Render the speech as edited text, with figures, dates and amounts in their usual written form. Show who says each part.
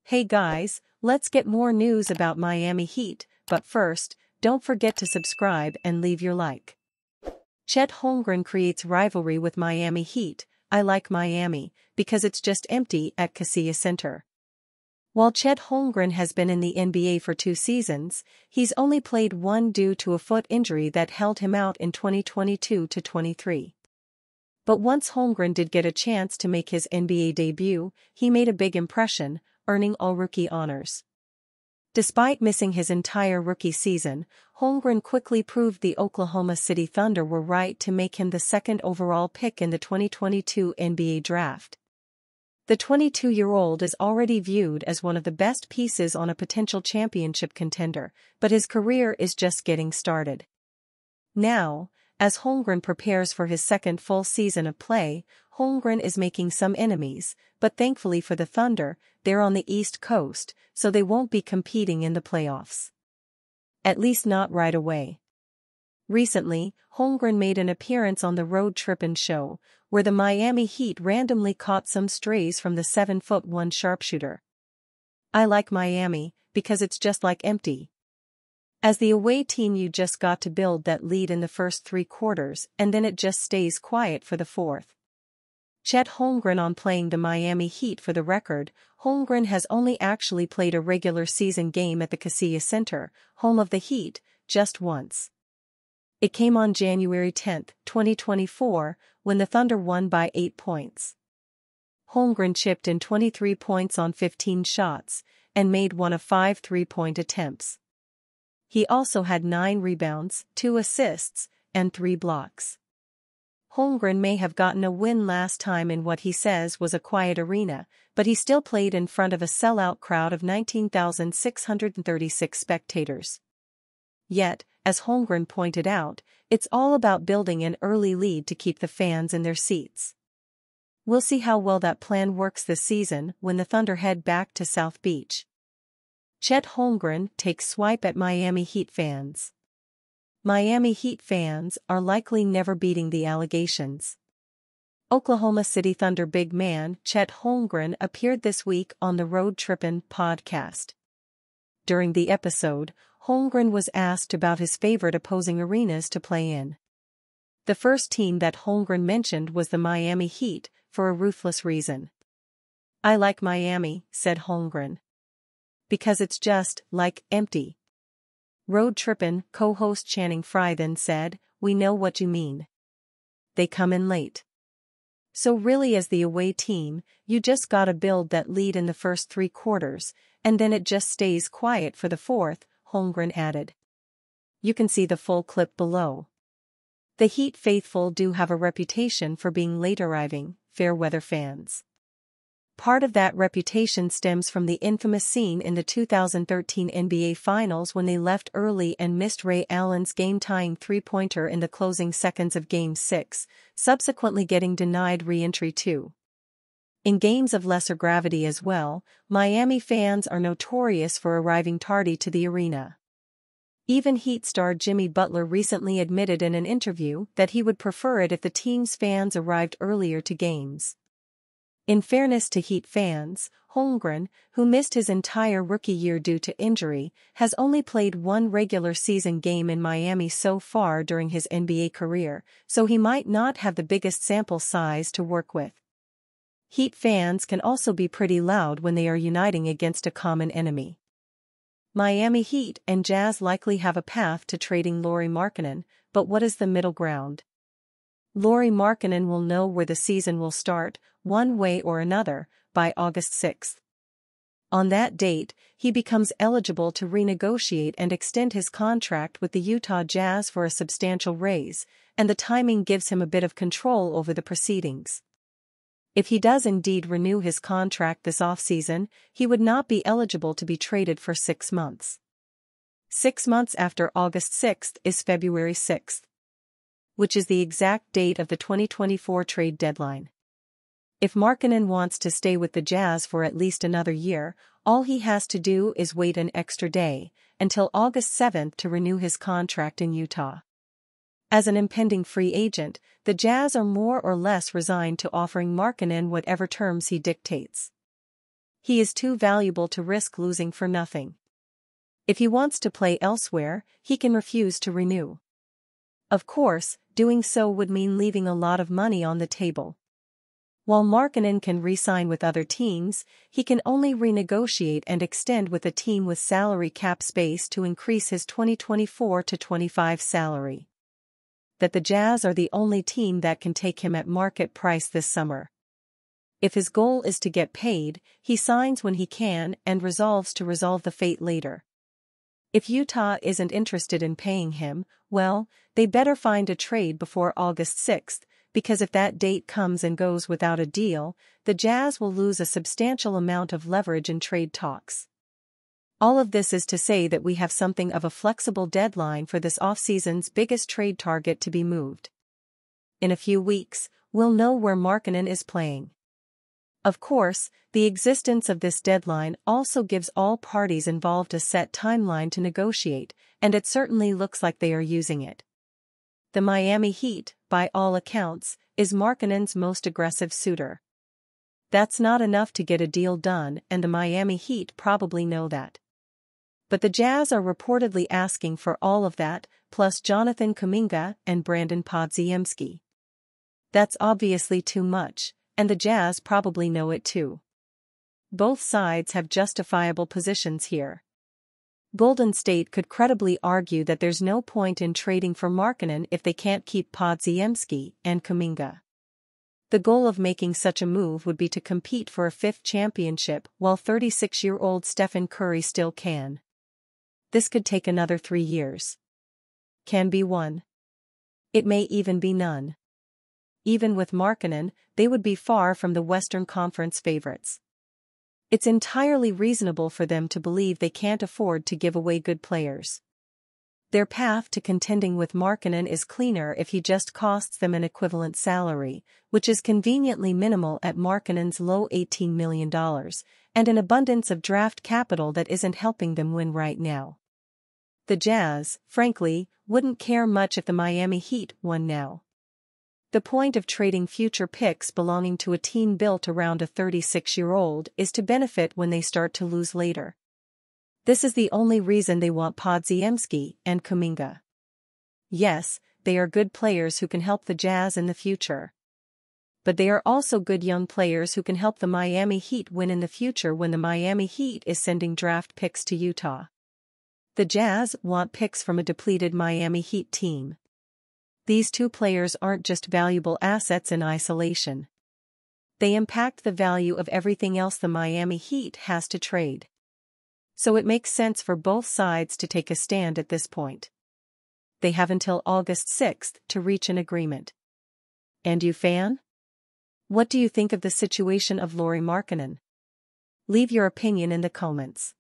Speaker 1: Hey guys, let's get more news about Miami Heat, but first, don't forget to subscribe and leave your like. Chet Holmgren creates rivalry with Miami Heat. I like Miami, because it's just empty at Kaseya Center. While Chet Holmgren has been in the NBA for 2 seasons, he's only played one due to a foot injury that held him out in 2022-23. But once Holmgren did get a chance to make his NBA debut, he made a big impression, earning All-Rookie honors. Despite missing his entire rookie season, Holmgren quickly proved the Oklahoma City Thunder were right to make him the second overall pick in the 2022 NBA draft. The 22-year-old is already viewed as one of the best pieces on a potential championship contender, but his career is just getting started. Now, as Holmgren prepares for his second full season of play, Holmgren is making some enemies, but thankfully for the Thunder, they're on the East Coast, so they won't be competing in the playoffs. At least not right away. Recently, Holmgren made an appearance on the Road Trippin' show, where the Miami Heat randomly caught some strays from the 7'1" sharpshooter. I like Miami, because it's just like empty. As the away team, you just got to build that lead in the first 3 quarters and then it just stays quiet for the fourth. Chet Holmgren on playing the Miami Heat. For the record, Holmgren has only actually played a regular season game at the Kaseya Center, home of the Heat, just once. It came on January 10, 2024, when the Thunder won by 8 points. Holmgren chipped in 23 points on 15 shots, and made one of 5 3-point attempts. He also had 9 rebounds, 2 assists, and 3 blocks. Holmgren may have gotten a win last time in what he says was a quiet arena, but he still played in front of a sellout crowd of 19,636 spectators. Yet, as Holmgren pointed out, it's all about building an early lead to keep the fans in their seats. We'll see how well that plan works this season when the Thunder head back to South Beach. Chet Holmgren takes swipe at Miami Heat fans. Miami Heat fans are likely never beating the allegations. Oklahoma City Thunder big man Chet Holmgren appeared this week on the Road Trippin' podcast. During the episode, Holmgren was asked about his favorite opposing arenas to play in. The first team that Holmgren mentioned was the Miami Heat, for a ruthless reason. I like Miami, said Holmgren. Because it's just, like, empty. Road Trippin' co-host Channing Frye then said, we know what you mean. They come in late. So really as the away team, you just gotta build that lead in the first 3 quarters, and then it just stays quiet for the fourth, Holmgren added. You can see the full clip below. The Heat faithful do have a reputation for being late arriving, fair-weather fans. Part of that reputation stems from the infamous scene in the 2013 NBA Finals when they left early and missed Ray Allen's game-tying 3-pointer in the closing seconds of Game 6, subsequently getting denied re-entry too. In games of lesser gravity as well, Miami fans are notorious for arriving tardy to the arena. Even Heat star Jimmy Butler recently admitted in an interview that he would prefer it if the team's fans arrived earlier to games. In fairness to Heat fans, Holmgren, who missed his entire rookie year due to injury, has only played 1 regular season game in Miami so far during his NBA career, so he might not have the biggest sample size to work with. Heat fans can also be pretty loud when they are uniting against a common enemy. Miami Heat and Jazz likely have a path to trading Lauri Markkanen, but what is the middle ground? Lauri Markkanen will know where the season will start, one way or another, by August 6. On that date, he becomes eligible to renegotiate and extend his contract with the Utah Jazz for a substantial raise, and the timing gives him a bit of control over the proceedings. If he does indeed renew his contract this offseason, he would not be eligible to be traded for 6 months. 6 months after August 6 is February 6, which is the exact date of the 2024 trade deadline. If Markkanen wants to stay with the Jazz for at least another year, all he has to do is wait an extra day, until August 7 to renew his contract in Utah. As an impending free agent, the Jazz are more or less resigned to offering Markkanen whatever terms he dictates. he is too valuable to risk losing for nothing. If he wants to play elsewhere, he can refuse to renew. Of course, doing so would mean leaving a lot of money on the table. While Markkanen can re-sign with other teams, he can only renegotiate and extend with a team with salary cap space to increase his 2024-25 salary. That the Jazz are the only team that can take him at market price this summer. If his goal is to get paid, he signs when he can and resolves to resolve the fate later. If Utah isn't interested in paying him, well, they better find a trade before August 6th, because if that date comes and goes without a deal, the Jazz will lose a substantial amount of leverage in trade talks. All of this is to say that we have something of a flexible deadline for this offseason's biggest trade target to be moved. In a few weeks, we'll know where Markkanen is playing. Of course, the existence of this deadline also gives all parties involved a set timeline to negotiate, and it certainly looks like they are using it. The Miami Heat, by all accounts, is Markkanen's most aggressive suitor. That's not enough to get a deal done, and the Miami Heat probably know that. But the Jazz are reportedly asking for all of that, plus Jonathan Kuminga and Brandon Podziemski. That's obviously too much, and the Jazz probably know it too. Both sides have justifiable positions here. Golden State could credibly argue that there's no point in trading for Markkanen if they can't keep Podziemski and Kuminga. The goal of making such a move would be to compete for a fifth championship while 36-year-old Stephen Curry still can. This could take another 3 years. Can be one. It may even be none. Even with Markkanen, they would be far from the Western Conference favorites. It's entirely reasonable for them to believe they can't afford to give away good players. Their path to contending with Markkanen is cleaner if he just costs them an equivalent salary, which is conveniently minimal at Markkanen's low $18 million, and an abundance of draft capital that isn't helping them win right now. The Jazz, frankly, wouldn't care much if the Miami Heat won now. The point of trading future picks belonging to a team built around a 36-year-old is to benefit when they start to lose later. This is the only reason they want Podziemski and Kuminga. Yes, they are good players who can help the Jazz in the future. But they are also good young players who can help the Miami Heat win in the future when the Miami Heat is sending draft picks to Utah. The Jazz want picks from a depleted Miami Heat team. These two players aren't just valuable assets in isolation. They impact the value of everything else the Miami Heat has to trade. So it makes sense for both sides to take a stand at this point. They have until August 6th to reach an agreement. And you, fan? What do you think of the situation of Lauri Markkanen? Leave your opinion in the comments.